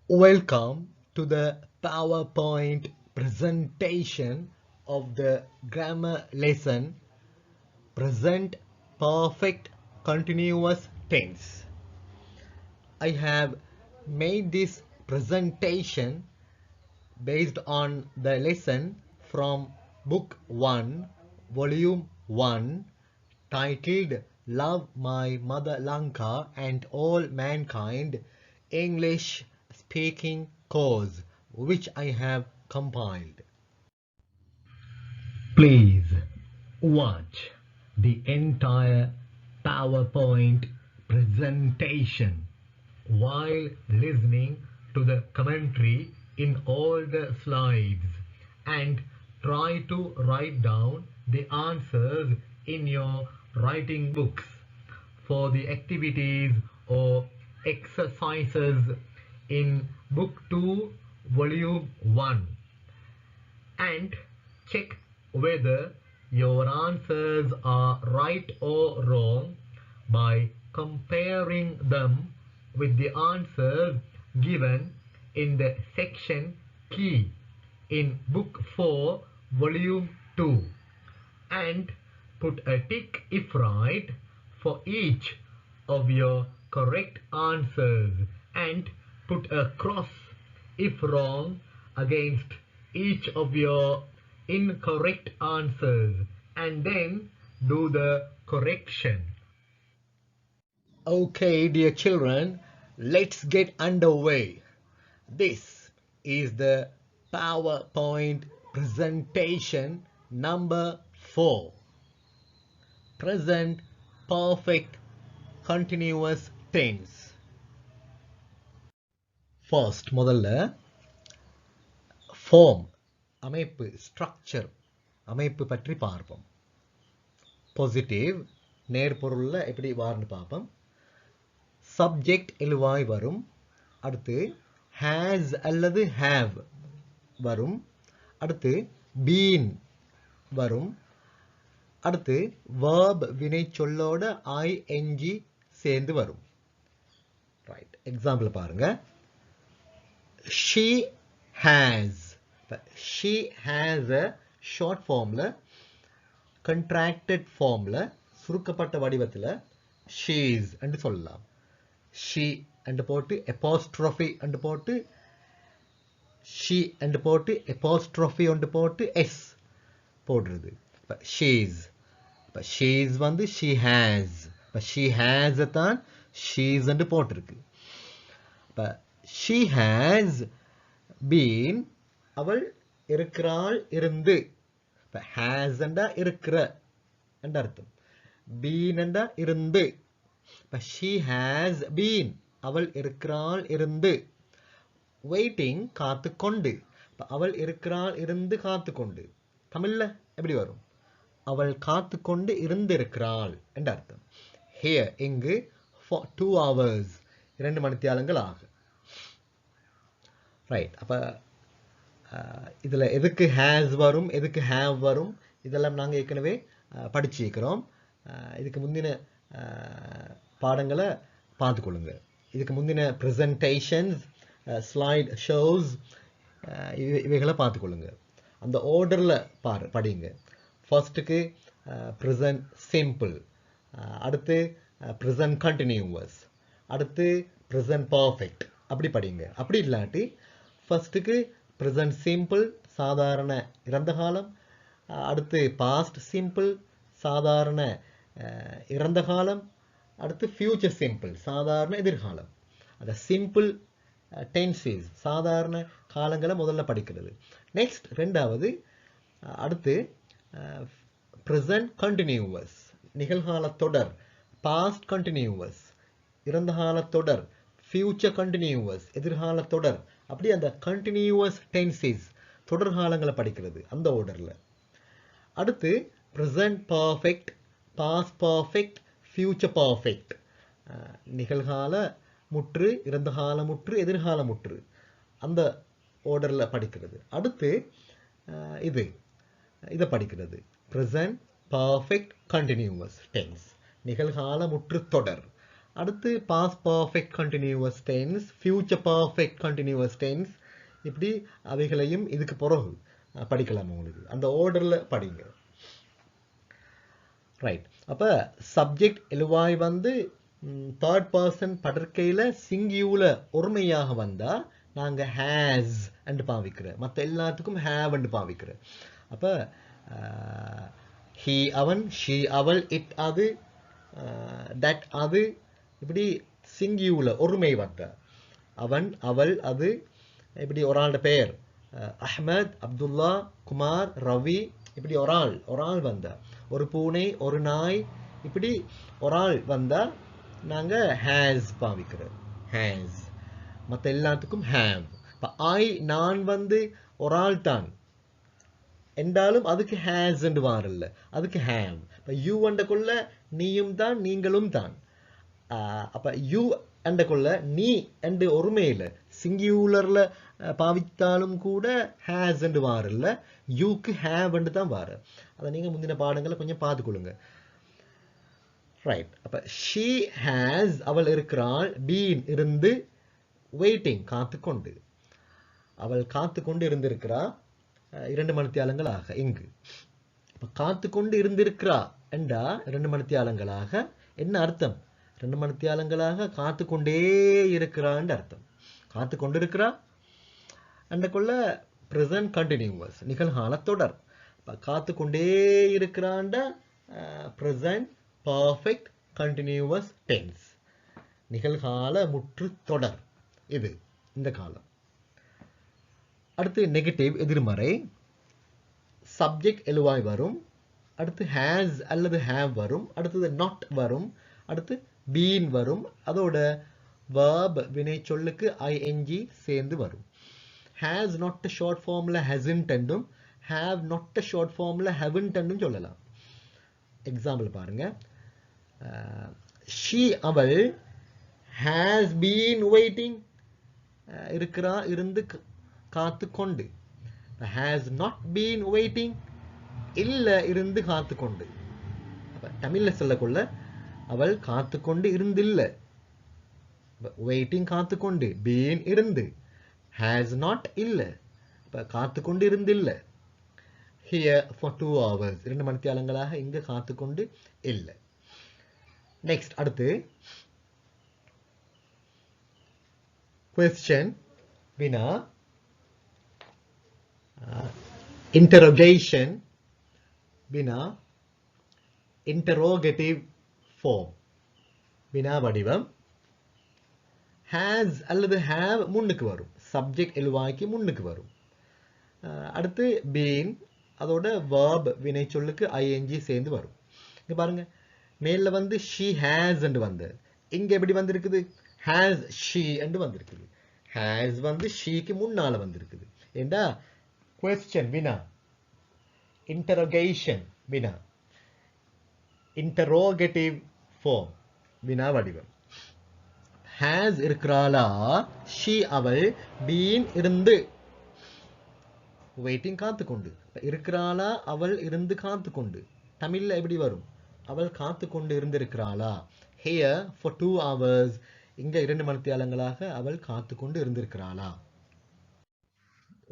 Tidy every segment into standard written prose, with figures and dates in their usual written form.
Welcome to the PowerPoint presentation of the grammar lesson Present Perfect Continuous Tense. I have made this presentation based on the lesson from Book 1, Volume 1, titled Love My Mother Lanka and All Mankind English Speaking Course, which I have compiled. Please watch the entire PowerPoint presentation while listening to the commentary in all the slides and try to write down the answers in your writing books for the activities or exercises in Book 2, Volume 1, and check whether your answers are right or wrong by comparing them with the answers given in the section Key in Book 4, Volume 2, and put a tick if right for each of your correct answers and put a cross if wrong against each of your incorrect answers and then do the correction. Okay, dear children, let's get underway. This is the PowerPoint presentation number 4. Present Perfect Continuous Tense. First, முதல்ல form, அமைப்பு, structure, அமைப்பு பற்றி பார்ப்போம். Positive, நேர்பொருள்ல எப்படி வாருன்னு பார்ப்போம். Subject எழுவாய் வரும். அடுத்து has அல்லது have வரும். அடுத்து been வரும். அடுத்து verb வினை சொல்லோட ing சேர்ந்து வரும். Right. Example பாருங்க. She has. She has a short formல, contracted formல, சுருக்கப்பட்ட வடிவத்தில் she's என்று சொல்லலாம். She என்று போட்டு apostrophe என்று போட்டு she என்று போட்டு apostrophe என்று போட்டு s போடுறது. she's. she's வந்து she has. she has தான் she's என்று போட்டிருக்கு. she has been, அவள் இருக்கிறாள் இருந்து. has என்றா இருக்கிற என்ற அர்த்தம். been என்றா இருந்து. she has been, அவள் இருக்கிறாள் இருந்து. waiting, காத்துக்கொண்டு. அவள் இருக்கிறாள் இருந்து காத்துக்கொண்டு. தமிழ்ல எப்படி வரும்? அவள் காத்துக்கொண்டு இருந்திருக்கிறாள் என்ற அர்த்தம். here, இங்கு for 2 hours, 2 மணித்தியாலங்கள் ஆகும். ரைட். அப்போ இதில் எதுக்கு has வரும், எதுக்கு have வரும், இதெல்லாம் நாங்கள் ஏற்கனவே படிச்சிருக்கிறோம். இதுக்கு முந்தின பாடங்களை பார்த்துக்கொள்ளுங்க. இதுக்கு முந்தின ப்ரெசன்டேஷன்ஸ், ஸ்லைட் ஷோஸ், இவைகளை பார்த்துக்கொள்ளுங்க. அந்த ஆர்டரில் படிங்க. ஃபர்ஸ்ட்டுக்கு ப்ரெசன்ட் சிம்பிள், அடுத்து ப்ரெசன்ட் கண்டினியூவஸ், அடுத்து ப்ரெசன்ட் பர்ஃபெக்ட், அப்படி படிங்க. அப்படி இல்லாட்டி ஃபர்ஸ்ட்டுக்கு ப்ரெசன்ட் சிம்பிள், சாதாரண இறந்த காலம், அடுத்து பாஸ்ட் சிம்பிள், சாதாரண இறந்த காலம், அடுத்து ஃபியூச்சர் சிம்பிள், சாதாரண எதிர்காலம். அந்த சிம்பிள் டென்சஸ், சாதாரண காலங்களை முதல்ல படிக்கிறது. நெக்ஸ்ட் ரெண்டாவது, அடுத்து ப்ரெசன்ட் கண்டினியூவஸ், நிகழ்கால தொடர், பாஸ்ட் கண்டினியூவஸ், இறந்த கால தொடர், ஃபியூச்சர் கண்டினியூவஸ், எதிர்கால தொடர், அப்படி அந்த கண்டினியூவஸ் டென்சஸ், தொடர்காலங்களை படிக்கிறது அந்த ஆர்டரில். அடுத்து present perfect, past perfect, future perfect, நிகழ்கால முற்று, இறந்த கால முற்று, எதிர்கால முற்று, அந்த ஆர்டரில் படிக்கிறது. அடுத்து இதை படிக்கிறது, ப்ரெசன்ட் பர்ஃபெக்ட் கண்டினியூவஸ் டென்ஸ், நிகழ்கால முற்று தொடர். அடுத்து past perfect continuous tense, future perfect continuous tense, இப்படி அவைகளையும் இதுக்கு பிறகு படிக்கலாம். உங்களுக்கு அந்த ஆர்டர்ல படிங்க. ரைட். அப்ப சப்ஜெக்ட் எழுவாய் வந்து தேர்ட் பர்சன் படற்கையில சிங்கியூலர் ஒருமையாக வந்தா நாங்க ஹேஸ் என்று பாவிக்கிறோம். மற்ற எல்லாத்துக்கும் ஹேவ் என்று பாவிக்கிறோம். அப்ப ஹி அவன், ஷீ அவள், இட் அது, தட் அது, இப்படி சிங்கியூலர் ஒருமை வந்தா அவன் அவள் அது, இப்படி ஒரு ஆளோட பெயர் அஹ்மத், அப்துல்லா, குமார், ரவி, இப்படி ஒரு ஆள் வந்தா, ஒரு பூனை, ஒரு நாய், இப்படி ஒரு ஆள் வந்தா நாங்க ஹேஸ் பாவிக்கிறோம். ஹேஸ். மற்ற எல்லாத்துக்கும் ஹேவ். இப்போ நான் வந்து ஒரு ஆள் தான் என்றாலும் அதுக்கு ஹேஸ் என்று வாரல்ல, அதுக்கு ஹேவ். இப்போ யூ என்ற நீயும் தான் நீங்களும் தான். அப்போ யூ என்ற நீ என்று ஒருமையில் சிங்கியூலர்ல பாவித்தாலும் கூட ஹேஸ் என்று வாரல்ல, யூக்கு ஹேவ் என்று தான் வார. அதை நீங்கள் முந்தின பாடங்களை கொஞ்சம் பார்த்துக்கொள்ளுங்க. ரைட். அப்போ ஷீ ஹேஸ் அவள் இருக்கிறாள், பீன் இருந்து, வெயிட்டிங் காத்துக்கொண்டு, அவள் காத்துக்கொண்டு இருந்திருக்கிறா 2 மணித்தியாலங்களாக. இங்கு இப்போ காத்துக்கொண்டு இருந்திருக்கிறா என்றா 2 மணித்தியாலங்களாக என்ன அர்த்தம்? 2 மணித்தியாலங்களாக காத்துக்கொண்டே இருக்கிறான்னு அர்த்தம். காத்துக்கொண்டு இருக்கிறா அண்டக்குள்ள ப்ரெசன்ட் கண்டினியூவஸ் நிகழ்கால தொடர். காத்துக்கொண்டே இருக்கிறாண்ட ப்ரெசன்ட் பர்ஃபெக்ட் கண்டினியூவஸ் டென்ஸ், நிகழ்கால முற்று தொடர். இது இந்த காலம். அடுத்து நெகட்டிவ் எதிர்மறை. சப்ஜெக்ட் எழுவாய் வரும், அடுத்து ஹேஸ் அல்லது ஹேவ் வரும், அடுத்தது நாட் வரும், அடுத்து பீன் வரும், அதோட verb வினை சொல்லுக்கு ing சேர்ந்து வரும். has not ஷார்ட் ஃபார்ம்ல hasn't என்றும், have not ஷார்ட் ஃபார்ம்ல haven't என்றும் சொல்லலாம். எக்ஸாம்பிள் பாருங்க. she அவள் has been waiting இருக்கிறா இருந்து காத்து கொண்டு. has not been waiting இல்ல இருந்து காத்து கொண்டு. தமிழ்ல சொல்லக்குள்ள அவள் காத்து கொண்டு இருந்தில்ல, வெயிட்டிங் காத்து கொண்டு, been இருந்து, has not இல்ல, காத்து கொண்டு இருந்தில்ல, here for 2 hours 2 மணித்தியாலங்களாக இங்க காத்து கொண்டு இல்ல. நெக்ஸ்ட் அடுத்து question வினா, interrogation வினா, interrogative form வினா வடிவம். has அல்லது have முன்னுக்கு வரும், சப்ஜெக்ட் எழுவாய்க்கு முன்னுக்கு வரும். அடுத்து been, அதோட verb வினை சொல்லுக்கு ing சேர்ந்து வரும். இங்க பாருங்க, மேல வந்து she has என்று வந்தது, இங்க எப்படி வந்திருக்குது? has she என்று வந்திருக்குது. has வந்து sheக்கு முன்னால வந்திருக்குது. ஏண்டா question வினா, interrogation வினா, interrogative form வினா வடிவம். has இருக்கிறாளா, she அவள், been இருந்து, வெயிட்டிங் காத்துக்கொண்டு. இருக்கிறாளா அவள் இருந்து காத்துக்கொண்டு, தமிழ்ல எப்படி வரும்? அவள் காத்துக்கொண்டு இருந்திருக்கிறாளா. here for 2 hours இங்க 2 மணித்தியாலங்களாக அவள் காத்துக்கொண்டு இருந்திருக்கிறாளா.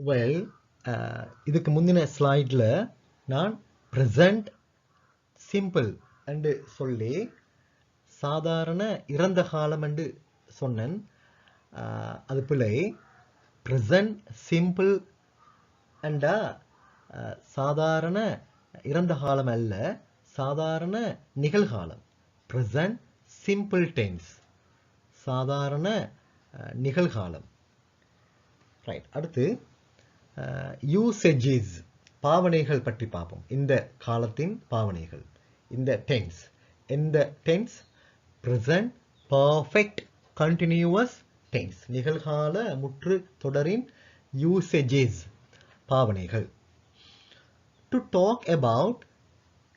வெல், இதுக்கு முந்தின ஸ்லைட்ல நான் present simple என்று சொல்லி சாதாரண இறந்த காலம் என்று சொன்னேன். அது பிள்ளை. present simple என்றா சாதாரண இறந்த காலம் அல்ல, சாதாரண நிகழ்காலம். present simple tense, சாதாரண நிகழ்காலம். ரைட். அடுத்து usages, பாவனைகள் பற்றி பார்ப்போம். இந்த காலத்தின் பாவனைகள், இந்த டென்ஸ். இந்த tense present perfect continuous tense, நிகழ்கால முற்று தொடரின் usages, பாவனைகள். to talk about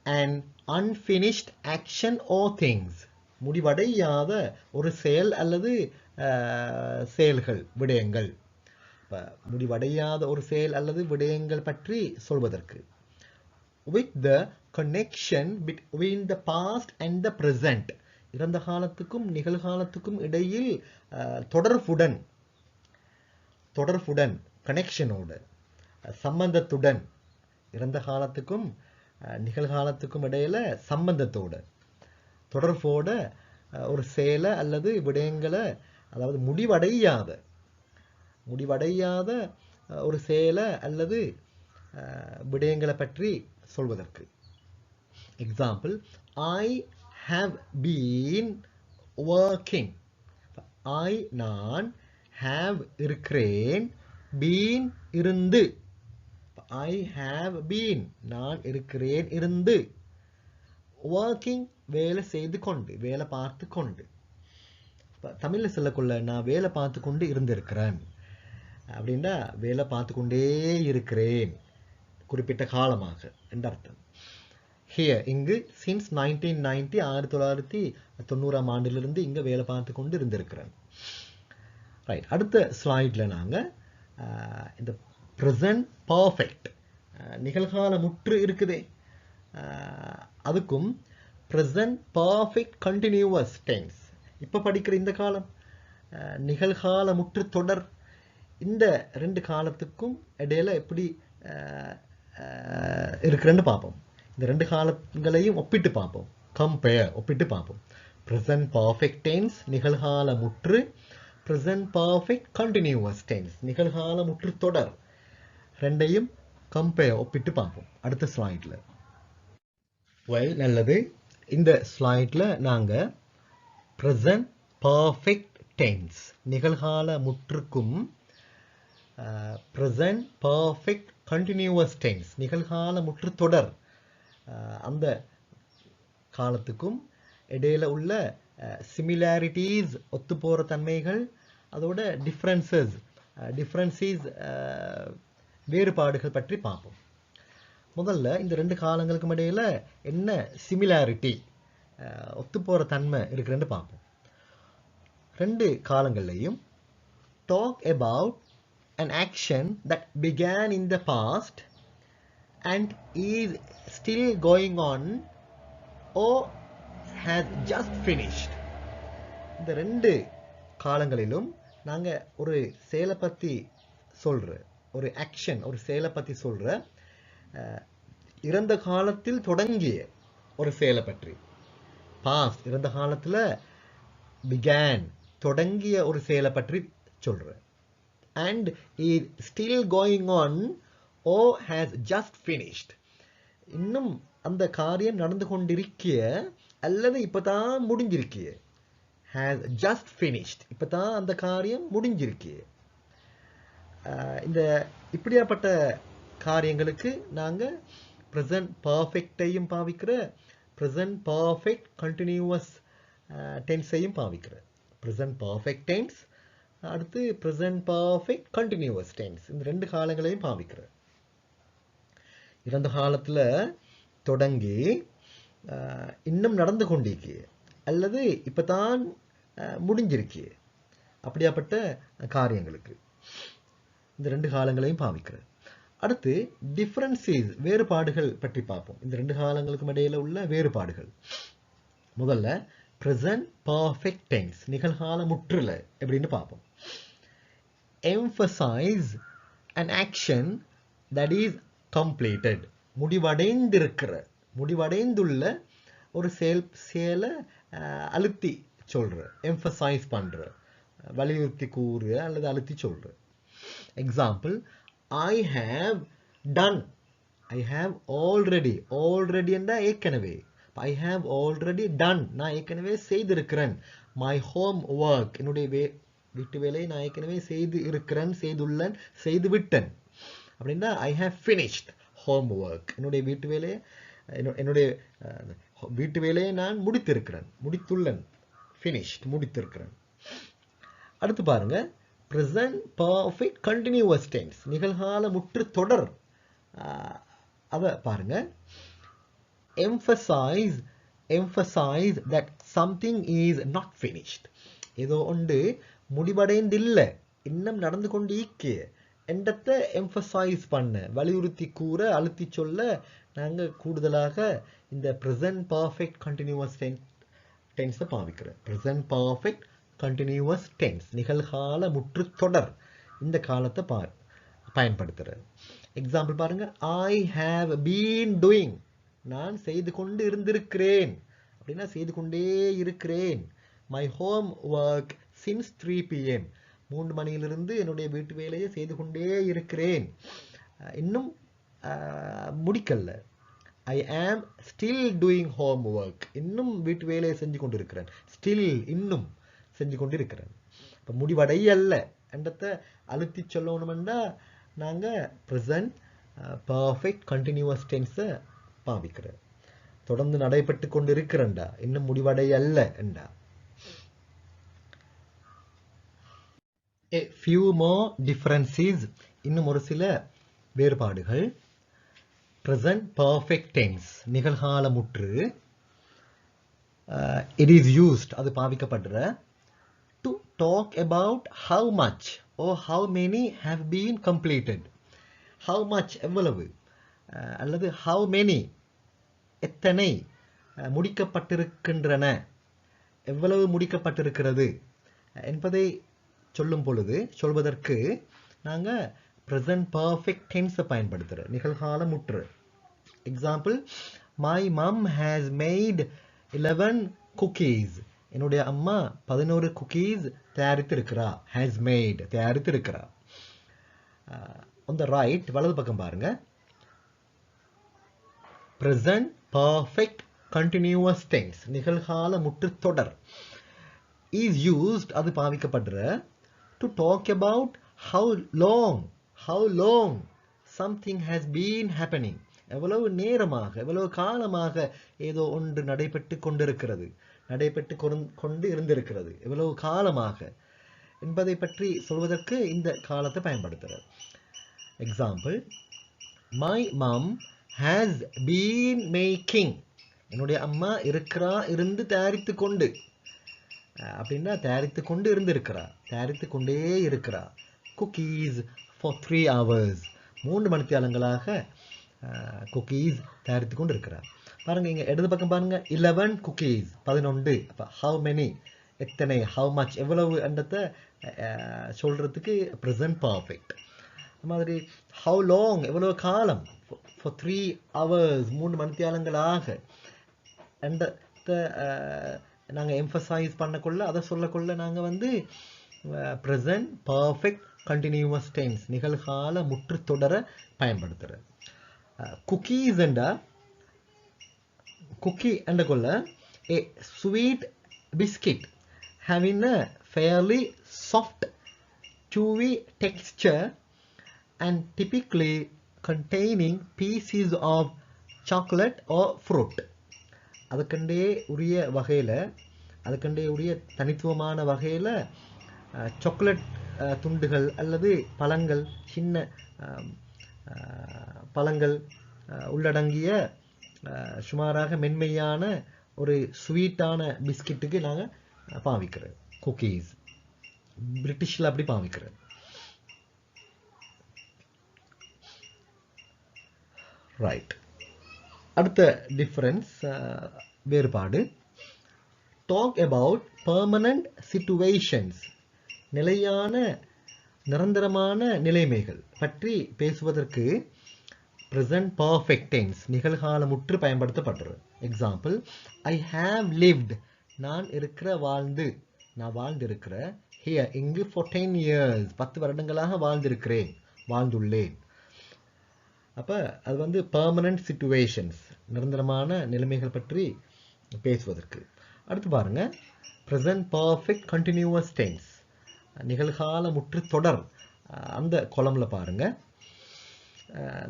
an unfinished action or things, முடிவடையாத ஒரு செயல் அல்லது செயல்கள், விடயங்கள். முடிவடையாத ஒரு செயல் அல்லது விடயங்கள் பற்றி சொல்வதற்கு. with the connection between the past and the present, இறந்த காலத்துக்கும் நிகழ்காலத்துக்கும் இடையில் தொடர்புடன் கனெக்ஷனோடு சம்பந்தத்துடன் இறந்த காலத்துக்கும் நிகழ்காலத்துக்கும் இடையில சம்பந்தத்தோடு தொடர்போட ஒரு செயலை அல்லது விடயங்களை, அதாவது முடிவடையாத ஒரு செயலை அல்லது விடயங்களை பற்றி சொல்வதற்கு. Example, I have been working. நான் ஹாவ் இருக்கிறேன், பீன் இருந்து. ஐ ஹாவ் பீன் நான் இருக்கிறேன் இருந்து, ஒர்க்கிங் வேலை செய்து கொண்டு, வேலை பார்த்து கொண்டு. தமிழில் சொல்லக்குள்ள நான் வேலை பார்த்து கொண்டு இருந்திருக்கிறேன் அப்படின்னா வேலை பார்த்து கொண்டே இருக்கிறேன் குறிப்பிட்ட காலமாக என்ற அர்த்தம். ஹியர் இங்கு சின்ஸ் 1990 1990ஆம் ஆண்டிலிருந்து இங்கே வேலை பார்த்து கொண்டு இருந்திருக்கிறேன். ரைட், அடுத்த ஸ்லைடில் நாங்கள் இந்த ப்ரெசன்ட் பர்ஃபெக்ட் நிகழ்கால முற்று இருக்குதே, அதுக்கும் ப்ரெசன்ட் பர்ஃபெக்ட் கண்டினியூவஸ் டென்ஸ் இப்போ படிக்கிற இந்த காலம் நிகழ்கால முற்று தொடர், இந்த ரெண்டு காலத்துக்கும் இடையில எப்படி இருக்கிறேன்னு பார்ப்போம். இந்த ரெண்டு காலங்களையும் ஒப்பிட்டு பார்ப்போம், ஒப்பிட்டு பார்ப்போம். ப்ரெசன்ட் பர்ஃபெக்ட் டென்ஸ் நிகழ்கால முற்று, ப்ரெசன்ட் பர்ஃபெக்ட் கண்டினியூவஸ் டென்ஸ் நிகழ்கால முற்று தொடர், ரெண்டையும் ஒப்பிட்டு பார்ப்போம் அடுத்த ஸ்லைடில். நல்லது, இந்த ஸ்லைடில் நாங்கள் ப்ரெசன்ட் பர்ஃபெக்ட் டென்ஸ் நிகழ்கால முற்றுக்கும் ப்ரெசன்ட் பர்ஃபெக்ட் கண்டினியூவஸ் டென்ஸ் நிகழ்கால முற்று தொடர் அந்த காலத்துக்கும் இடையில உள்ள சிமிலாரிட்டிஸ் ஒத்து போகிற தன்மைகள், அதோட டிஃப்ரென்சஸ் வேறுபாடுகள் பற்றி பார்ப்போம். முதல்ல இந்த ரெண்டு காலங்களுக்கும் இடையில என்ன சிமிலாரிட்டி ஒத்து போகிற தன்மை இருக்குன்னு பார்ப்போம். ரெண்டு காலங்கள்லையும் talk about an action that began in the past and is still going on or has just finished. இந்த ரெண்டு காலங்களிலும் நாங்கள் ஒரு செயலை பற்றி சொல்கிற ஒரு ஆக்ஷன், ஒரு செயலை பற்றி சொல்கிற இறந்த காலத்தில் தொடங்கிய ஒரு செயலை பற்றி, பாஸ்ட் இறந்த காலத்தில் began தொடங்கிய ஒரு செயலை பற்றி சொல்கிற, and is still going on or has just finished இன்னும் அந்த காரியம் நடந்து கொண்டிருக்கிய அல்லது இப்பதான் முடிஞ்சிருக்கிய, has just finished இப்பதான் அந்த காரியம் முடிஞ்சிருக்கிய. இந்த இப்படியாப்பட்ட காரியங்களுக்கு நாங்கள் ப்ரெசன்ட் பர்ஃபெக்டையும் பாவிக்கிற, ப்ரெசன்ட் பர்ஃபெக்ட் கண்டினியூவஸ் டென்ஸையும் பாவிக்கிற. ப்ரெசன்ட் பர்ஃபெக்ட் டென்ஸ் அடுத்து ப்ரெசன்ட் பர்ஃபெக்ட் கண்டினியூவஸ் டென்ஸ், இந்த ரெண்டு காலங்களையும் பாவிக்கிற. இறந்த காலத்தில் தொடங்கி இன்னும் நடந்து கொண்டிருக்கிய அல்லது இப்பதான் முடிஞ்சிருக்கிய அப்படியாப்பட்ட காரியங்களுக்கு இந்த ரெண்டு காலங்களையும் பாவிக்கிற. அடுத்து டிஃபரன்சஸ் வேறுபாடுகள் பற்றி பார்ப்போம், இந்த ரெண்டு காலங்களுக்கும் இடையில உள்ள வேறுபாடுகள். முதல்ல ப்ரெசன்ட் பர்ஃபெக்ட் டென்ஸ் நிகழ்கால முற்றுல எப்படின்னு பார்ப்போம். emphasize an action that is completed முடிவடைந்துள்ள ஒரு செயலை அழுத்தி சொல்ற, எம்பசைஸ் பண்ற, வலியுறுத்தி கூறு அல்லது அழுத்தி சொல்ற. Example, I have done, I have already என்றா ஏற்கனவே, ஐ ஹாவ் ஆல்ரெடி டன் நான் ஏற்கனவே செய்திருக்கிறேன். மை ஹோம் ஒர்க் என்னுடைய வீட்டு வேலையை நான் ஏற்கனவே செய்துள்ளேன், செய்து விட்டேன் அப்படின்னா I have finished home work என்னுடைய வீட்டு வேலையை நான் முடித்துள்ளேன், ஃபினிஷ்ட் முடித்திருக்கிறேன். அடுத்து பாருங்க, ப்ரெசன்ட் பர்ஃபெக்ட் கண்டினியூவஸ் டென்ஸ் நிகழ்கால முற்று தொடர், அதை பாருங்க. emphasize that something is not finished ஏதோ ஒன்று முடிவடைந்தில்லை, இன்னும் நடந்து கொண்டு என்றத்தை எம்பசைஸ் பண்ண, வலியுறுத்தி கூற, அழுத்தி சொல்ல நாங்கள் கூடுதலாக இந்த ப்ரெசன்ட் பர்ஃபெக்ட் கண்டினியூவஸ் டென்ஸை பாவிக்கிறேன். ப்ரெசன்ட் பர்ஃபெக்ட் கண்டினியூவஸ் டென்ஸ், நிகழ்கால முற்று தொடர், இந்த காலத்தை பயன்படுத்துகிறேன். எக்ஸாம்பிள் பாருங்க. ஐ ஹாவ் பீன் டூயிங், நான் செய்து கொண்டு இருந்திருக்கிறேன் அப்படின்னா செய்து கொண்டே இருக்கிறேன். My home work since 3 PM, 3 மணியிலிருந்து என்னுடைய வீட்டு வேலையை செய்து கொண்டே இருக்கிறேன். இன்னும் முடிக்கல. ஐ ஆம் ஸ்டில் டூயிங் ஹோம் ஒர்க், இன்னும் வீட்டு வேலையை செஞ்சு கொண்டு இருக்கிறேன். ஸ்டில், இன்னும் செஞ்சு கொண்டு இருக்கிறேன். இப்போ முடிவடையல்ல என்றதை அழுத்தி சொல்லணும்னா நாங்கள் ப்ரெசன்ட் பர்ஃபெக்ட் கண்டினியூவஸ் டென்ஸை பாவிக்கிறேன். தொடர்ந்து நடைபெற்று கொண்டு இருக்கிறேன்டா, இன்னும் முடிவடையல்ல என்றா. A few more differences, இன்னும் ஒரு சில வேறுபாடுகள். present perfect tense, நிகழ்கால முற்று. It is used, அது பாவிக்கப்படுற. To talk about how much or how many have been completed. How much, எவ்வளவு, அல்லது how many, எத்தனை முடிக்கப்பட்டிருக்கின்றன, எவ்வளவு முடிக்கப்பட்டிருக்கிறது என்பதை சொல்லும் பொழுது சொல்வதற்கு நாங்கள் present perfect tense பயன்படுத்துகிறோம், நிகழ்கால முற்று. Example, my mom has made 11 cookies, என்னுடைய அம்மா 11 குக்கீஸ் தயாரித்திருக்கிறா. has made, தயாரித்திருக்கிறா. on the right, வலது பக்கம் பாருங்க. present perfect continuous tense, நிகழ்கால முற்று தொடர் is used, அது பாவிக்கப்படுற. to talk about how long something has been happening, எவ்வளவு நேரமாக, எவ்வளவு காலமாக ஏதோ ஒன்று நடைபெற்று கொண்டு இருந்திருக்கிறது, எவ்வளவு காலமாக என்பதை பற்றி சொல்வதற்கு இந்த காலத்தை பயன்படுத்துகிறார். Example, my mom has been making, என்னுடைய அம்மா இருந்து தயாரித்து கொண்டு அப்படின்னா தயாரித்து கொண்டு இருந்திருக்கிறா, தயாரித்து கொண்டே இருக்கிறா. குக்கீஸ் for 3 hours, 3 மணித்தியாலங்களாக குக்கீஸ் தயாரித்து கொண்டு இருக்கிறார். பாருங்க, இங்க இடது பக்கம் பாருங்க. 11 குக்கீஸ், 11. அப்போ how many, எத்தனை, how much, எவ்வளவு என்றதை சொல்றதுக்கு present perfect. அது மாதிரி how long, எவ்வளவு காலம், for 3 hours, 3 மணித்தியாலங்களாக என்றதை நாங்கள் எம்ஃபசைஸ் பண்ணக்குள்ள, அதை சொல்லக்குள்ள நாங்கள் வந்து present perfect continuous tense, நிகழ்கால முற்று தொடர பயன்படுத்துகிறோம். குக்கீஸ் என்றா, குக்கி என்ற கொள்ள a sweet biscuit having a fairly soft chewy texture and typically containing pieces of chocolate or fruit. அதுக்கண்டே உரிய வகையில், அதுக்கண்டே உரிய தனித்துவமான வகையில் சாக்லேட் துண்டுகள் அல்லது பழங்கள், சின்ன பழங்கள் உள்ளடங்கிய சுமாராக மென்மையான ஒரு ஸ்வீட்டான பிஸ்கெட்டுக்கு நாங்கள் பாவிக்கிறோம் குக்கீஸ். பிரிட்டிஷில் அப்படி பாவிக்கிறோம். ரைட். அடுத்த டிஃபரன்ஸ், வேறுபாடு. டாக் அபவுட் பெர்மனன்ட் சிச்சுவேஷன்ஸ், நிலையான நிரந்தரமான நிலைமைகள் பற்றி பேசுவதற்கு present perfect tense, நிகழ்கால முற்று பயன்படுத்தப்படுறது. எக்ஸாம்பிள், ஐ ஹாவ் லிவ்ட், நான் வாழ்ந்திருக்கிற, ஹியர், இங்கு, for 10 years, 10 வருடங்களாக வாழ்ந்துள்ளேன். அப்போ அது வந்து பெர்மனன்ட் சிச்சுவேஷன்ஸ், நிரந்தரமான நிலைமைகள் பற்றி பேசுவதற்கு. அடுத்து பாருங்க, present perfect continuous tense, நிகழ்கால முற்று தொடர், அந்த கொலமில் பாருங்க.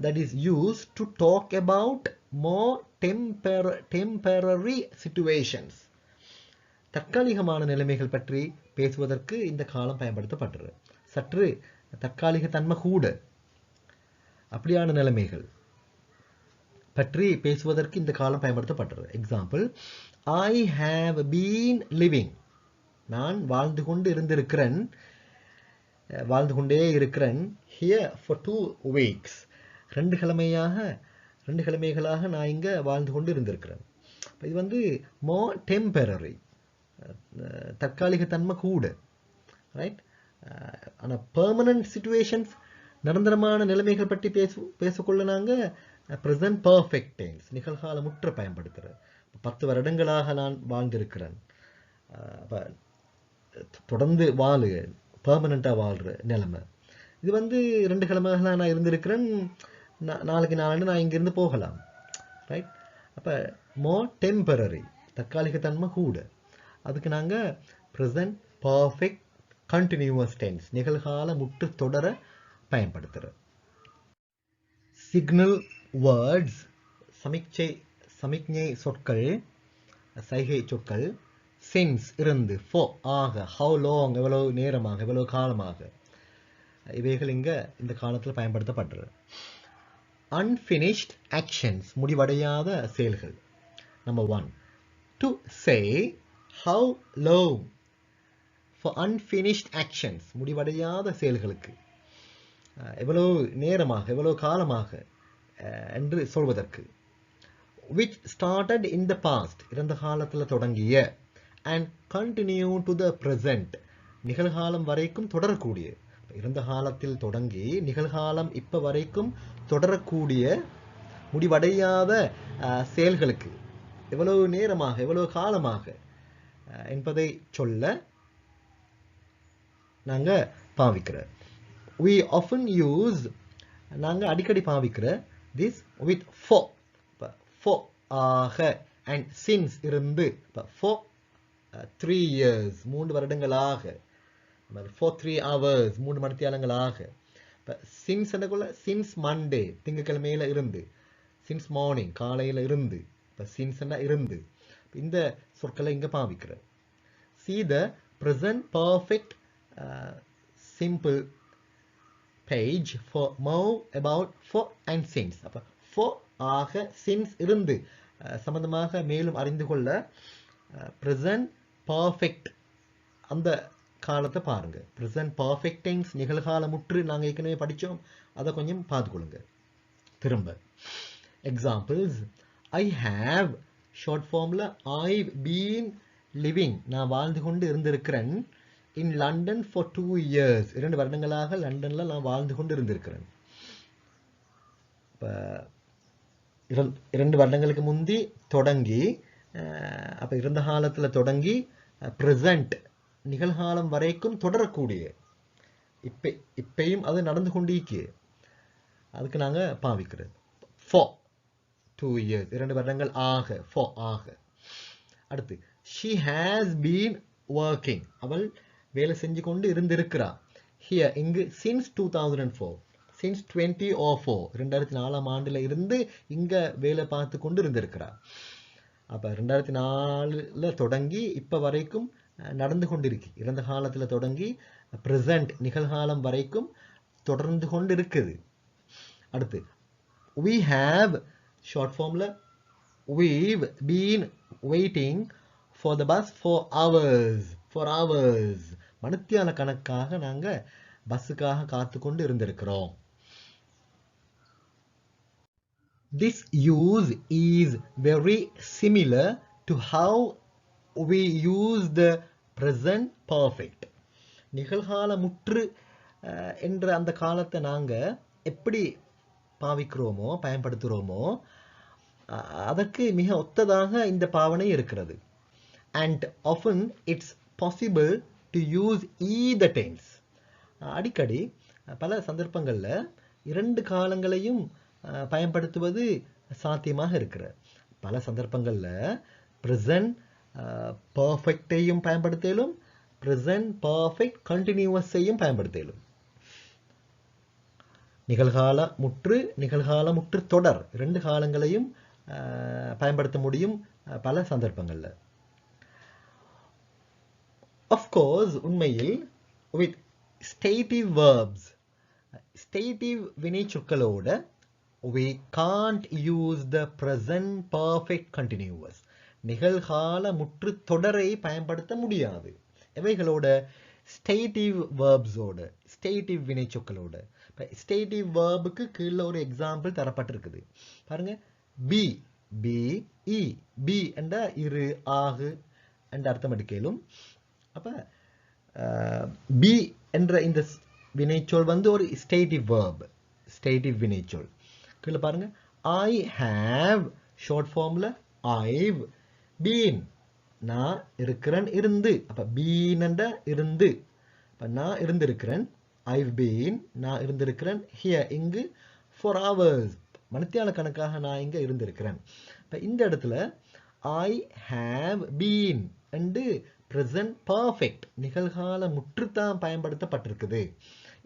That is used to talk about more temporary situations, தற்காலிகமான நிலைமைகள் பற்றி பேசுவதற்கு இந்த காலம் பயன்படுத்தப்பட்டது. சற்று தற்காலிக தன்மை கூட, அப்படியான நிலைமைகள் பற்றி பேசுவதற்கு இந்த காலம் பயன்படுத்தப்பட்டது. Example, I have been living, நான் வாழ்ந்து கொண்டே இருக்கிறேன், ஹியர் ஃபார் 2 weeks, 2 கிழமைகளாக நான் இங்கே வாழ்ந்து கொண்டு இருந்திருக்கிறேன். இது வந்து மோர் டெம்பரரி, தற்காலிக தன்மை கூட, ரைட். ஆனால் பெர்மனன்ட் சிச்சுவேஷன்ஸ், நிரந்தரமான நிலைமைகள் பற்றி பேசக்கொள்ள நாங்கள் ப்ரெசன்ட் பர்ஃபெக்ட் டென்ஸ், நிகழ்கால முற்று பயன்படுத்துகிறேன். 10 வருடங்களாக நான் வாழ்ந்திருக்கிறேன், தொடர்ந்து பெர்மனண்ட்டாக வாழ்கிற நிலைமை. இது 2 கிழமைகளாக நான் இருந்திருக்கிறேன், நாளைக்கு நாளாண்டு நான் இங்கேருந்து போகலாம், ரைட். அப்போ மோர் டெம்பரரி, தற்காலிக தன்மை கூட. அதுக்கு நாங்கள் ப்ரெசன்ட் பர்ஃபெக்ட் கண்டினியூவஸ் டென்ஸ், நிகழ்கால முற்று தொடர பயன்படுத்துகிறோம். சிக்னல் வேர்ட்ஸ், சமிக்ஞை சொற்கள், சைகை சொற்கள். சின்ஸ் இருந்து, for ஆக, how long எவ்வளவு நேரமாக, எவ்வளவு காலமாக, இவைகள் இங்கே இந்த காலத்தில் பயன்படுத்தப்படுறது. unfinished actions, முடிவடையாத செயல்கள். Number 1, to say how long for unfinished actions, முடிவடையாத செயல்களுக்கு எவ்வளவு நேரமாக, எவ்வளவு காலமாக என்று சொல்வதற்கு. which started in the past, இறந்த காலத்தில் தொடங்கிய, and continue to the present, நிகழ்காலம் வரைக்கும் தொடரக்கூடிய. இறந்த காலத்தில் தொடங்கி நிகழ்காலம் இப்போ வரைக்கும் தொடரக்கூடிய முடிவடையாத செயல்களுக்கு எவ்வளவு நேரமாக, எவ்வளவு காலமாக என்பதை சொல்ல நாங்கள் பாவிக்கிறோம். we often use, நாங்கள் அடிக்கடி பாவிக்கிற this with for. for ஆக, and since இருந்து, for 3 years, 3 வருடங்களாக, for 3 hours, 3 மணித்தியாலங்களாக. since என்னக்குள்ள, since Monday, திங்கட்கிழமையில இருந்து, since morning, காலையில் இருந்து, since இருந்து. இந்த சொற்களை இங்கே பாவிக்கிற. see the present perfect simple page for more about for and since. அப்போ for ஆக, since இருந்து சம்பந்தமாக மேலும் அறிந்து கொள்ள present perfect அந்த காலத்தை பாருங்க. present perfect tense, நிகழ்கால முற்று நாங்கள் ஏற்கனவே படித்தோம், அதை கொஞ்சம் பார்த்துக்கொள்ளுங்க திரும்ப. எக்ஸாம்பிள்ஸ், I have, ஷார்ட் ஃபார்மில் I've been living, நான் வாழ்ந்து கொண்டு இருந்திருக்கிறேன், in London for 2 years, 2 வருடங்களாக லண்டனில் நான் வாழ்ந்து கொண்டு இருந்திருக்கிறேன். இப்போ 2 வருடங்களுக்கு முந்தி தொடங்கி, அப்போ இருந்த காலத்தில் தொடங்கி ப்ரெசண்ட், நிகழ்காலம் வரைக்கும் தொடரக்கூடிய, இப்பையும் அது நடந்து கொண்டிருக்கு, அதுக்கு நாங்கள் பாவிக்கிறது. for 2 years, 2 வருடங்கள் ஆக, for ஆக. அடுத்து, she has been working, அவள் வேலை செஞ்சு கொண்டு இருந்திருக்கிறா. here இங்கு since 2004, since 2004, 2004ஆம் ஆண்டில் இருந்து இங்கே வேலை பார்த்து கொண்டு இருந்திருக்கிறா. அப்போ 2004 தொடங்கி இப்போ வரைக்கும் நடந்து கொண்டிருக்கு, இறந்த காலத்தில் தொடங்கி ப்ரெசண்ட், நிகழ்காலம் வரைக்கும் தொடர்ந்து கொண்டு இருக்குது. அடுத்து, we have, ஷார்ட் ஃபார்மில் we've been waiting for the bus for hours, மணித்தியால கணக்காக நாங்கள் பஸ்ஸுக்காக காத்து கொண்டு இருந்திருக்கிறோம். This use is very similar to how we use the present perfect. நிகழ்கால முற்று என்ற அந்த காலத்தை நாங்கள் எப்படி பாவிக்கிறோமோ, பயன்படுத்துகிறோமோ, அதற்கு மிக ஒத்ததாக இந்த பாவனை இருக்கிறது. and often it's possible to use either tense. அடிக்கடி பல சந்தர்ப்பங்களில் 2 காலங்களையும் பயன்படுத்துவது சாத்தியமாக இருக்கிற. பல சந்தர்ப்பங்களில் ப்ரெசன்ட் பர்ஃபெக்டையும் பயன்படுத்தலும், ப்ரெசன்ட் பர்ஃபெக்ட் கண்டினியூவஸையும் பயன்படுத்தலும். நிகழ்கால முற்று தொடர் 2 காலங்களையும் பயன்படுத்த முடியும் பல சந்தர்ப்பங்களில். Of course, உண்மையில் with stative verbs, stative வினை சொற்களோட we can't use the present perfect continuous, நிகழ்கால முற்று தொடரை பயன்படுத்த முடியாது. எவைகளோட? ஸ்டேட்டிவ் வேர்ப்ஸோட, ஸ்டேட்டிவ் வினை சொற்களோட. இப்போ ஸ்டேட்டிவ் வேர்புக்கு கீழே ஒரு எக்ஸாம்பிள் தரப்பட்டிருக்குது பாருங்க. பி, பி, இ. பி என்ற இரு, ஆகு, என்ற அர்த்தம் எடுக்கலும். அப்ப பி என்ற இந்த வினைச்சொல் வந்து ஒரு ஸ்டேட்டிவ் verb, ஸ்டேட்டிவ் வினைச்சொல். கீழே பாருங்க, I have ஷார்ட் ஃபார்ம்ல I've been, நான் இருக்கிறேன் இருந்து. அப்ப been என்ற இருந்து, அப்ப நான் இருந்திருக்கிறேன். I've been, நான் இருந்திருக்கிறேன். Here, இங்கு for hours, மணித்தியால கணக்காக நான் இங்க இருந்திருக்கிறேன். இப்ப இந்த இடத்துல I have been and present perfect நிகழ்கால முற்றுத்தான் பயன்படுத்தப்பட்டிருக்குது.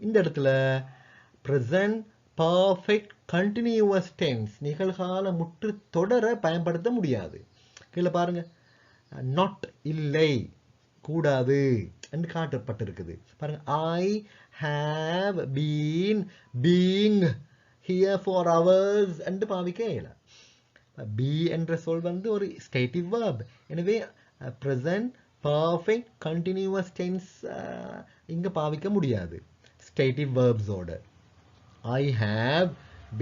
இந்த இடத்துல present perfect continuous tense நிகழ்கால முற்று தொடர பயன்படுத்த முடியாது. கீழே பாருங்க, not இல்லை, கூடாது என்று காட்டப்பட்டிருக்குது. பாருங்க, I have been being here for hours என்று பாவிக்க இயலாது. be என்ற சொல் வந்து ஒரு ஸ்டேட்டிவ் verb. எனவே present perfect continuous tense இங்க பாவிக்க முடியாது ஸ்டேட்டிவ் verbs ஓட. I have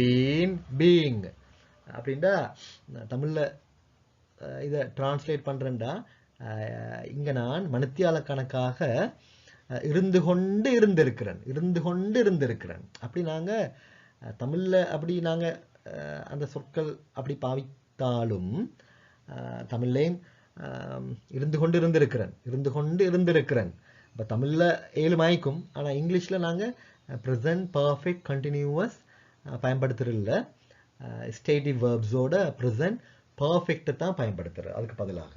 been being அப்படின்னா தமிழ்ல இதை டிரான்ஸ்லேட் பண்றேன்டா, இங்க நான் மணித்தியால கணக்காக இருந்து கொண்டு இருந்திருக்கிறேன். அப்படி நாங்க தமிழ்ல அப்படி நாங்க அந்த சொற்கள் அப்படி பாவித்தாலும் தமிழ்லையும் இருந்து கொண்டு இருந்திருக்கிறேன். இப்போ தமிழ்ல 7 மாய்க்கும், ஆனால் இங்கிலீஷில் நாங்கள் ப்ரெசன்ட் பர்ஃபெக்ட் கண்டினியூவஸ் பயன்படுத்துறதில்ல. ஸ்டேட்டிவ் வேர்ப்ஸோட ப்ரெசன்ட் பர்ஃபெக்டை தான் பயன்படுத்துகிறோம் அதுக்கு பதிலாக.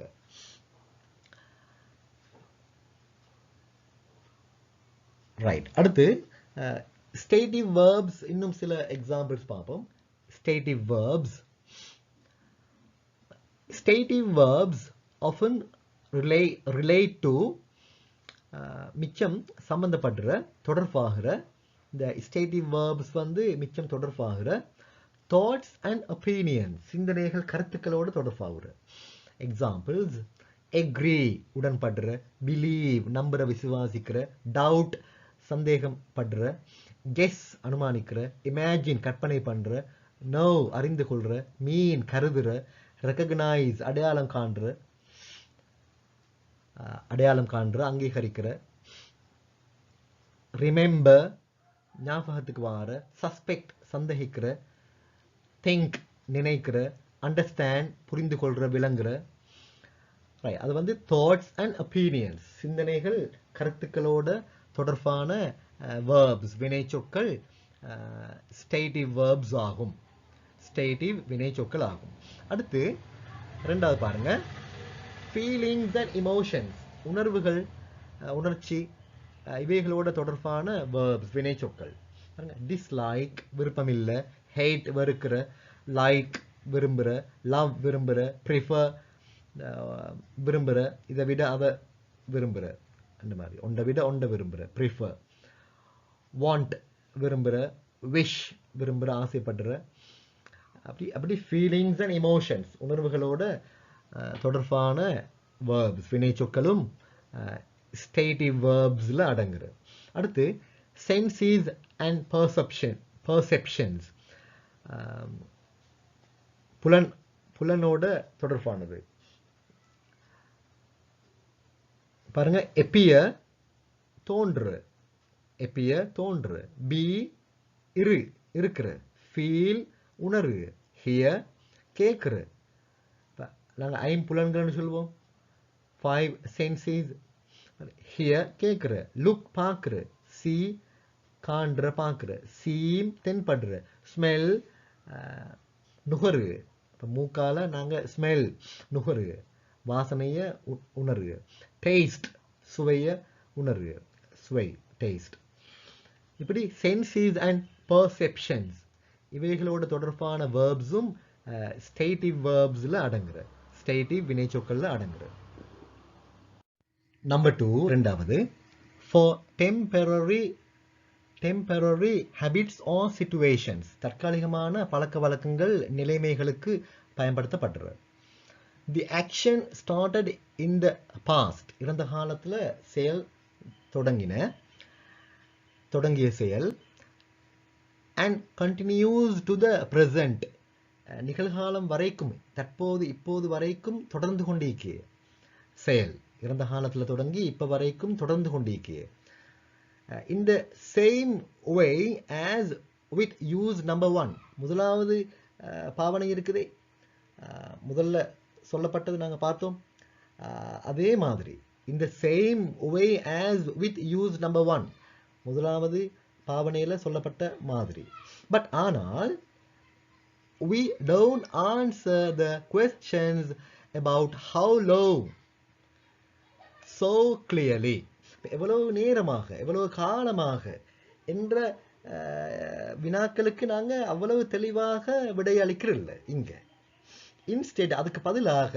ரைட், அடுத்து ஸ்டேட்டிவ் வேர்ப்ஸ் இன்னும் சில எக்ஸாம்பிள்ஸ் பார்ப்போம். ஸ்டேட்டிவ் வேர்ப்ஸ் often relate to மிச்சம் சம்பந்தப்படுற தொடர்பாகிற, இந்த ஸ்டேட்டிவ் வேர்ப்ஸ் வந்து மிச்சம் தொடர்பாகிற தாட்ஸ் அண்ட் ஒப்பீனியன்ஸ் சிந்தனைகள் கருத்துக்களோடு தொடர்பாகிற. எக்ஸாம்பிள்ஸ், எக்ரி உடன்படுற, பிலீவ் நம்புற விசுவாசிக்கிற, டவுட் சந்தேகம் படுற, கெஸ் அனுமானிக்கிற, இமேஜின் கற்பனை பண்ற, நோ அறிந்து கொள்ற, மீன் கருதுற, ரெகக்னைஸ் அடையாளம் காண்ற அங்கீகரிக்கிற, ரிமெம்பர் ஞாபகத்துக்கு வார, சஸ்பெக்ட் சந்தேகிக்கிற, திங்க் நினைக்கிற, அண்டர்ஸ்டாண்ட் புரிந்து கொள்ற விளங்குற. அது வந்து தாட்ஸ் அண்ட் ஒப்பீனியன்ஸ் சிந்தனைகள் கருத்துக்களோட தொடர்பான வேர்ப்ஸ் வினைச்சொற்கள் ஸ்டேட்டிவ் வேர்ப்ஸ் ஆகும், ஸ்டேட்டிவ் வினைச்சொற்கள் ஆகும். அடுத்து ரெண்டாவது பாருங்க, ஃபீலிங்ஸ் அண்ட் இமோஷன்ஸ் உணர்வுகள் உணர்ச்சி இவைகளோட தொடர்பான வேர்ப்ஸ் வினைச்சொற்கள். டிஸ்லைக் விருப்பமில்லை, ஹேட் வெறுக்கிற, லைக் விரும்புகிற, லவ் விரும்புகிற, ப்ரிஃபர் விரும்புகிற, இதை விட அதை விரும்புகிற, அந்த மாதிரி ஒன்றை விட ஒன்றை விரும்புகிற ப்ரிஃபர், வாண்ட் விரும்புகிற, விஷ் விரும்புகிற ஆசைப்படுற. அப்படி ஃபீலிங்ஸ் அண்ட் இமோஷன்ஸ் உணர்வுகளோட தொடர்பான வேர்ப்ஸ் வினைச்சொற்களும் ஸ்டேட்டிவ் வேர்ப்ஸ்ல அடங்குற. அடுத்து சென்சஸ் அண்ட் பர்செப்ஷன்ஸ் புலனோட தொடர்பானது. பாருங்க, எப்பியர் தோன்று, பி இருக்கிற, ஃபீல் உணர்வு, ஹியர் கேட்குற. நாங்கள் 5 புலன்கள்னு சொல்லுவோம், 5 சென்சஸ். ஹியர் கேட்குற, லுக் பார்க்குற, சி காண்ற பார்க்குற, சீம் தென்படுற, ஸ்மெல் நுகரு. இப்போ மூக்கால நாங்கள் ஸ்மெல் நுகரு, வாசனையை உணர்வு, டேஸ்ட் சுவைய உணர்வு, சுவை டேஸ்ட். இப்படி சென்சஸ் அண்ட் பர்செப்ஷன்ஸ் இவைகளோட தொடர்பான வேர்ப்ஸும் ஸ்டேட்டிவ் வேர்ப்ஸ்ல அடங்குற, ஸ்டேட்டிவ் வினைச்சொற்கள்ல அடங்குற. நம்பர் 2, ரெண்டாவது, for temporary habits or situations தற்காலிகமான பழக்க வழக்கங்கள் நிலைமைகளுக்கு பயன்படுத்தப்படுற. The action started in the past இறந்த காலத்தில் செயல் தொடங்கிய செயல், and continues to the present நிகழ்காலம் வரைக்கும் இப்போது வரைக்கும் தொடர்ந்து கொண்டிருக்க. செயல் இறந்த காலத்தில் தொடங்கி இப்போ வரைக்கும் தொடர்ந்து கொண்டிருக்கே. In the same way as with use number 1, முதலாவது பாவனை இருக்குதே, முதல்ல சொல்லப்பட்டது நாங்கள் பார்த்தோம். அதே மாதிரி in the same way as with use number 1, முதலாவது பாவனையில் சொல்லப்பட்ட மாதிரி. பட் ஆனால் we don't answer the questions about how long so clearly, எவ்வளவு நேரமாக எவ்வளவு காலமாக என்ற வினாக்களுக்கு நாங்கள் அவ்வளவு தெளிவாக விடையளிக்கிறதில்லை இங்க. இன்ஸ்டெட் அதுக்கு பதிலாக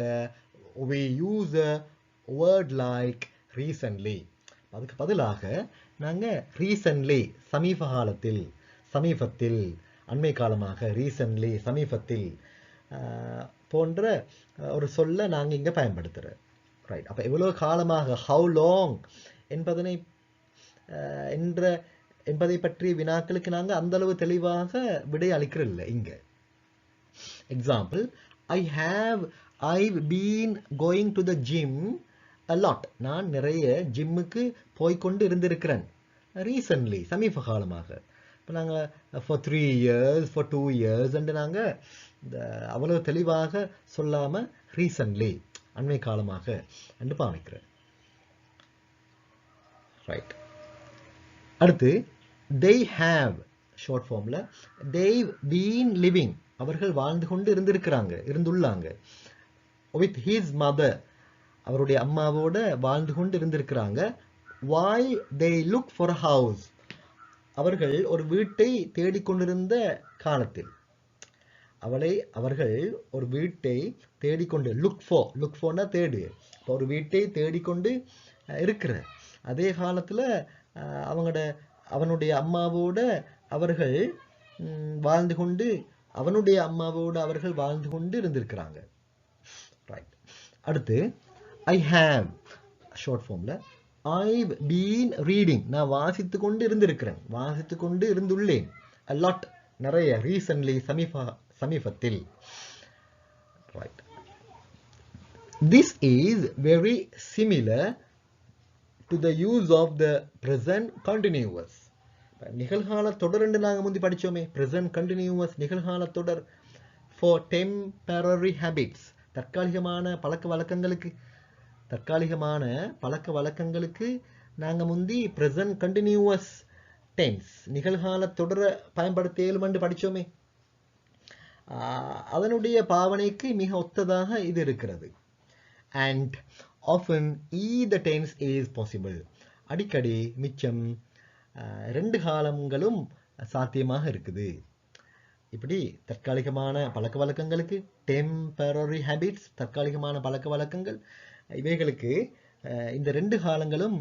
we use a word like recently, அதுக்கு பதிலாக நாங்கள் recently சமீபத்தில் அண்மை காலமாக recently சமீபத்தில் போன்ற ஒரு சொல்லை நாங்கள் இங்கே பயன்படுத்துகிறோம். ரைட். அப்போ எவ்வளோ காலமாக how long என்பதை பற்றிய வினாக்களுக்கு நாங்கள் அந்த அளவு தெளிவாக விடை அளிக்கிறதில்லை இங்கே. Example, I've been going to the gym a lot. நான் நிறைய ஜிம்முக்கு போய்கொண்டு இருந்திருக்கிறேன். ரீசன்ட்லி சமீப காலமாக. இப்போ நாங்கள் for 3 years for 2 years என்று நாங்கள் அவ்வளவு தெளிவாக சொல்லாமல் ரீசன்ட்லி அண்மை காலமாக என்று பாவிக்கிறேன். ரைட். அடுத்து they have ஷார்ட் ஃபார்மில் they've been living, அவர்கள் வாழ்ந்து கொண்டு இருந்துள்ளாங்க. with his mother, அவருடைய அம்மாவோட வாழ்ந்து கொண்டு இருந்திருக்கிறாங்க. while they look for a house, அவர்கள் ஒரு வீட்டை தேடிக்கொண்டிருந்த காலத்தில். அவர்கள் ஒரு வீட்டை தேடிக்கொண்டு லுக் ஃபார்னா தேடு, இப்போ ஒரு வீட்டை தேடிக்கொண்டு இருக்கிற அதே காலத்தில் அவனுடைய அம்மாவோட அவர்கள் வாழ்ந்து கொண்டு இருந்திருக்கிறாங்க. ரைட். அடுத்து ஐ ஹாவ் ஷார்ட் ஃபார்மில் I've been reading, நான் வாசித்து கொண்டு இருந்துள்ளேன். a lot, நிறைய. ரீசன்ட்லி சமீபத்தில். Right. This is very similar to the use of the present continuous. நிகழ்கால தொடர் என்று நாங்கள் முந்தி படித்தோமே, present continuous நிகழ்கால தொடர் for temporary habits, தற்காலிகமான பழக்க வழக்கங்களுக்கு நாங்கள் முந்தி present continuous tense நிகழ்கால தொடரை பயன்படுத்த இயலும் படித்தோமே. அதனுடைய பாவனைக்கு மிக ஒத்ததாக இது இருக்கிறது. and often either tense is possible, அடிக்கடி மிச்சம் 2 காலங்களும் சாத்தியமாக இருக்குது. இப்படி தற்காலிகமான பழக்க வழக்கங்களுக்கு டெம்பரரி ஹேபிட்ஸ், தற்காலிகமான பழக்க வழக்கங்கள், இவைகளுக்கு இந்த 2 காலங்களும்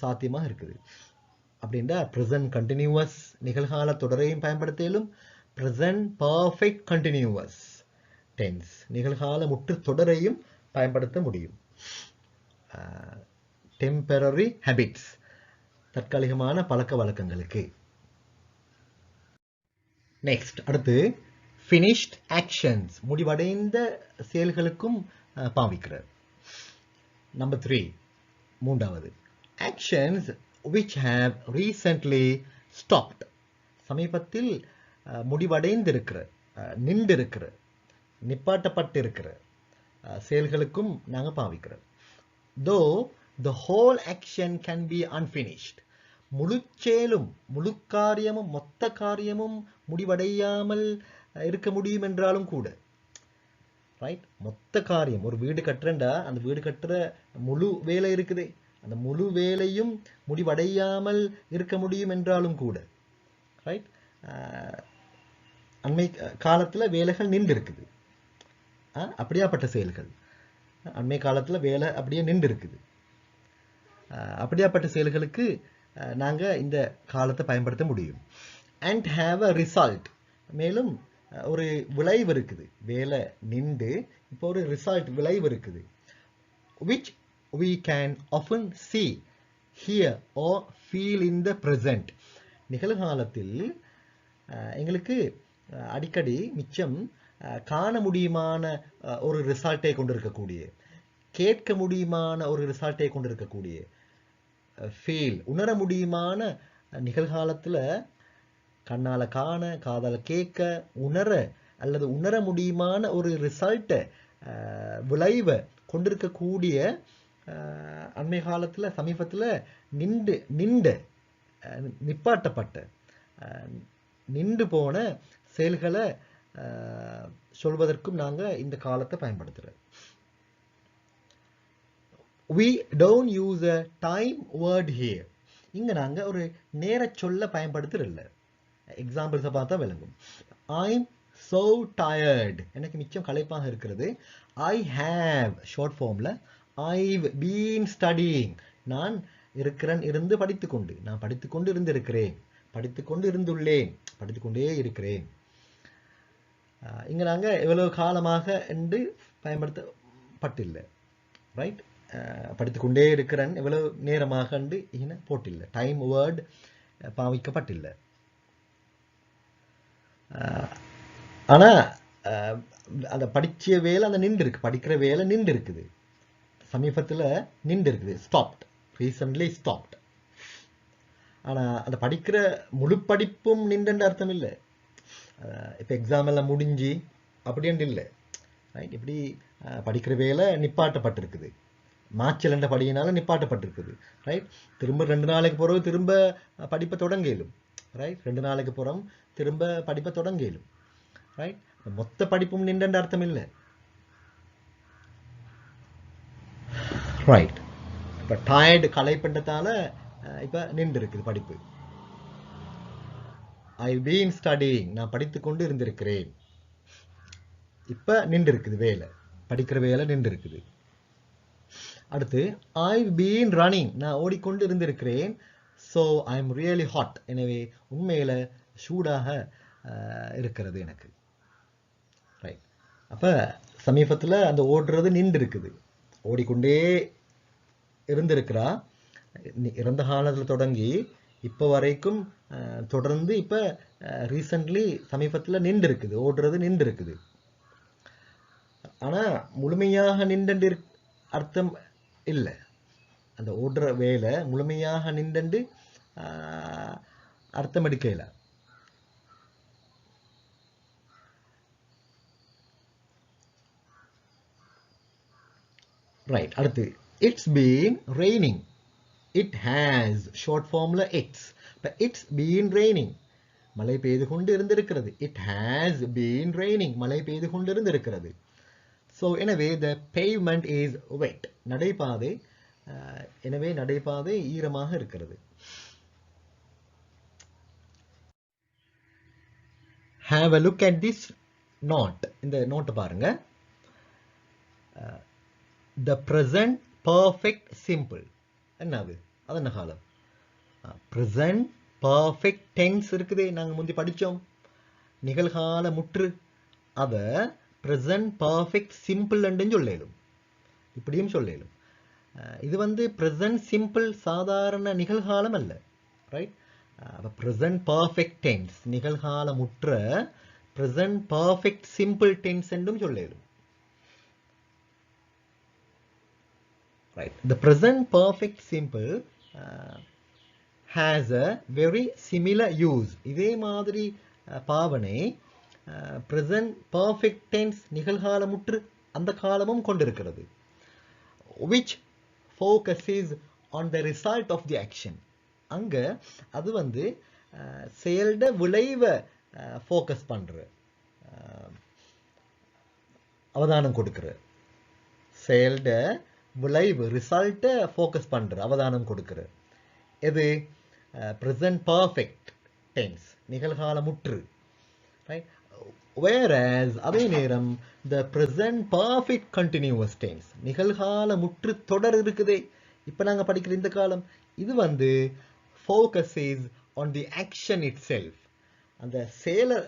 சாத்தியமாக இருக்குது. அப்படின்னா ப்ரெசன்ட் கண்டினியூவஸ் நிகழ்கால தொடரையும் பயன்படுத்தியும் ப்ரெசன்ட் பர்ஃபெக்ட் கண்டினியூவஸ் டென்ஸ் நிகழ்கால முற்று தொடரையும் பயன்படுத்த முடியும். டெம்பரரி ஹேபிட்ஸ் தற்காலிகமான பழக்க வழக்கங்களுக்கு. நெக்ஸ்ட் அடுத்து finished actions, முடிவடைந்த செயல்களுக்கும் பாவிக்கிறார். நம்பர் 3, மூன்றாவது actions which have recently stopped, சமீபத்தில் முடிவடைந்திருக்கிற, நின்றிருக்கிற, நிப்பாட்டப்பட்டிருக்கிற செயல்களுக்கும் நாங்கள் பாவிக்கிறோம். though the whole action can be unfinished, முழு செயலும் முழு காரியமும் மொத்த காரியமும் முடிவடையாமல் இருக்க முடியும் என்றாலும் கூட. ரைட். மொத்த காரியம், ஒரு வீடு கட்டுறேன்டா, அந்த வீடு கட்டுற முழு வேலை இருக்குது, அந்த முழு வேலையும் முடிவடையாமல் இருக்க முடியும் என்றாலும் கூட. ரைட். அண்மை காலத்தில் வேலைகள் நின்று இருக்குது, அப்படியாப்பட்ட செயல்கள். அண்மை காலத்தில் வேலை அப்படியே நின்று இருக்குது, அப்படியாப்பட்ட செயல்களுக்கு நாங்கள் இந்த காலத்தை பயன்படுத்த முடியும். and have a result, மேலும் ஒரு விளைவு இருக்குது, வேலை நின்று இப்போ ஒரு ரிசல்ட் விளைவு இருக்குது. which we can often see, hear or feel in the present, நிகழ்காலத்தில் எங்களுக்கு அடிக்கடி மிச்சம் காண முடியுமான ஒரு ரிசல்ட்டை கொண்டிருக்கக்கூடிய, கேட்க முடியுமான ஒரு ரிசல்ட்டை கொண்டிருக்கக்கூடிய ஃபீல் உணர முடியுமான நிகழ்காலத்தில் கண்ணால் காண காதால் கேட்க உணர அல்லது உணர முடியுமான ஒரு ரிசல்ட்டை விளைவை கொண்டிருக்கக்கூடிய அண்மை காலத்தில் சமீபத்தில் நிப்பாட்டப்பட்ட நின்று போன செயல்களை சொல்வதற்கும் நாங்கள் இந்த காலத்தை பயன்படுத்துகிறோம். We don't use a time word here. இங்கே நாங்கள் ஒரு நேர சொல்ல பயன்படுத்துறதில்ல. எக்ஸாம்பிள்ஸை பார்த்தா விளங்கும். I'm so tired. எனக்கு மிச்சம் களைப்பாக இருக்கிறது. I have ஷார்ட் ஃபார்மில் I've been studying. நான் இருந்து படித்துக்கொண்டு நான் படித்துக்கொண்டு இருந்திருக்கிறேன் படித்துக்கொண்டு இருந்துள்ளேன் படித்துக்கொண்டே இருக்கிறேன். இங்கே நாங்கள் எவ்வளவு காலமாக என்று பயன்படுத்தப்பட்டில்லை. ரைட், படித்துக்கொண்டே இருக்கிறேன் எவ்வளவு நேரமாக என்று இங்கே போட்டில்லை. Time word பாவிக்கப்பட்டில்லை. ஆனால் அந்த படித்த வேலை அந்த நின்று இருக்கு, படிக்கிற வேலை நின்று இருக்குது, சமீபத்தில் நின்று இருக்குது, ஸ்டாப்ட், ரீசன்ட்லி ஸ்டாப்ட். ஆனால் அந்த படிக்கிற முழு படிப்பும் நின்றுன்ற அர்த்தம் இல்லை. இப்போ எக்ஸாம் எல்லாம் முடிஞ்சு அப்படின்ட்டு இல்லை. ரைட், இப்படி படிக்கிற வேலை நிப்பாட்டப்பட்டிருக்குது, மாச்சலண்ட படியினால நிப்பாட்டப்பட்டிருக்குது. ரைட், திரும்ப 2 நாளைக்கு பிறகு திரும்ப படிப்பை தொடங்கலும். ரைட், 2 நாளைக்கு பிறகு திரும்ப படிப்பை தொடங்கலும். ரைட், மொத்த படிப்பும் நின்ற அர்த்தம் இல்லை. ரைட், இப்போ டயர்டு களைப்பண்டதால இப்போ நின்று இருக்குது படிப்பு. I've been studying. நான் படித்துக்கொண்டு இருந்திருக்கிறேன். இப்போ நின்று இருக்குது வேலை, படிக்கிற வேலை நின்று இருக்குது. அடுத்து I've been running. நான் ஓடிக்கொண்டு இருந்திருக்கிறேன். So I'm really hot. எனவே உண்மையில சூடாக இருக்கிறது எனக்கு. ரைட், அப்போ சமீபத்தில் அந்த ஓடுறது நின்று இருக்குது, ஓடிக்கொண்டே இருந்திருக்கிறா. இறந்த காலத்தில் தொடங்கி இப்போ வரைக்கும் தொடர்ந்து இப்போ ரீசன்ட்லி சமீபத்தில் நின்று இருக்குது, ஓடுறது நின்று இருக்குது. ஆனால் முழுமையாக நின்று அர்த்தம் இல்லை. அந்த ஓடுற வேலை முழுமையாக நின்று அர்த்தம் எடுக்கல. ரைட், அடுத்து it's been raining. It has short formula it's. But it's been raining. மழை பெய்து கொண்டு இருந்திருக்கிறது. It has been raining. மழை பெய்து கொண்டு இருந்திருக்கிறது. So எனவே the pavement is wet. நடைபாதை, எனவே நடைபாதை ஈரமாக இருக்கிறது. Have a look at this note. இந்த நோட் பாருங்க. The present perfect simple. என்னது? அது என்ன காலம்? ப்ரெசன்ட் பர்ஃபெக்ட் டென்ஸ் இருக்குதே, நாங்கள் முந்தி படித்தோம், நிகழ்கால முற்று. அதை ப்ரெசன்ட் பர்ஃபெக்ட் சிம்பிள் என்று சொல்லலும், இப்படியும் சொல்லலும். இது ப்ரெசன்ட் சிம்பிள் சாதாரண நிகழ்காலம் அல்ல. ரைட், அப்போ ப்ரெசன்ட் பர்ஃபெக்ட் டென்ஸ் நிகழ்கால முற்ற ப்ரெசன்ட் பர்ஃபெக்ட் சிம்பிள் டென்ஸ் என்றும் சொல்லலும். Right. The present perfect simple has a very similar use. இதே மாதிரி பாவனை present perfect tense நிகழ்கால முற்று அந்த காலமும் கொண்டிருக்கிறது. Which focuses on the result of the action. அங்க அது செயல்ட விளைவை ஃபோக்கஸ் பண்ற, அவதானம் கொடுக்கிற, செயல்ட விளைவு ரிசல்ட்டை ஃபோக்கஸ் பண்ணுற, அவதானம் கொடுக்குற. எது? ப்ரெசன்ட் பர்ஃபெக்ட் டென்ஸ் நிகழ்கால முற்று. ரைட், whereas அதே நேரம் the present perfect continuous tense நிகழ்கால முற்று தொடர் இருக்குதே, இப்போ நாங்கள் படிக்கிற இந்த காலம், இது focuses on the action itself. அந்த செயலை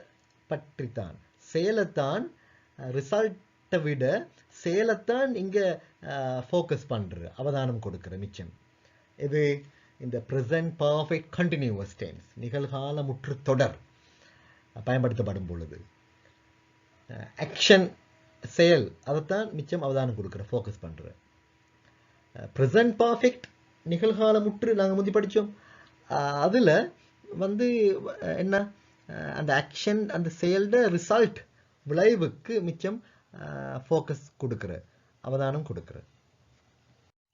பற்றித்தான், செயலைத்தான் ரிசல்ட்டை விட செயலைத்தான் இங்கே ஃபோக்கஸ் பண்ணுற, அவதானம் கொடுக்குற மிச்சம். இது இந்த ப்ரெசன்ட் பர்ஃபெக்ட் கண்டினியூவஸ் டென்ஸ் நிகழ்கால முற்று தொடர் பயன்படுத்தப்படும் பொழுது ஆக்ஷன் செயல் அதைத்தான் மிச்சம் அவதானம் கொடுக்குற, ஃபோக்கஸ் பண்ணுற. ப்ரெசன்ட் பர்ஃபெக்ட் நிகழ்கால முற்று நாங்கள் முந்தி படித்தோம். அதில் வந்து என்ன அந்த ஆக்ஷன் அந்த செயல்ட ரிசல்ட் விளைவுக்கு மிச்சம் ஃபோக்கஸ் கொடுக்குற அவதானம் கொடுக்குற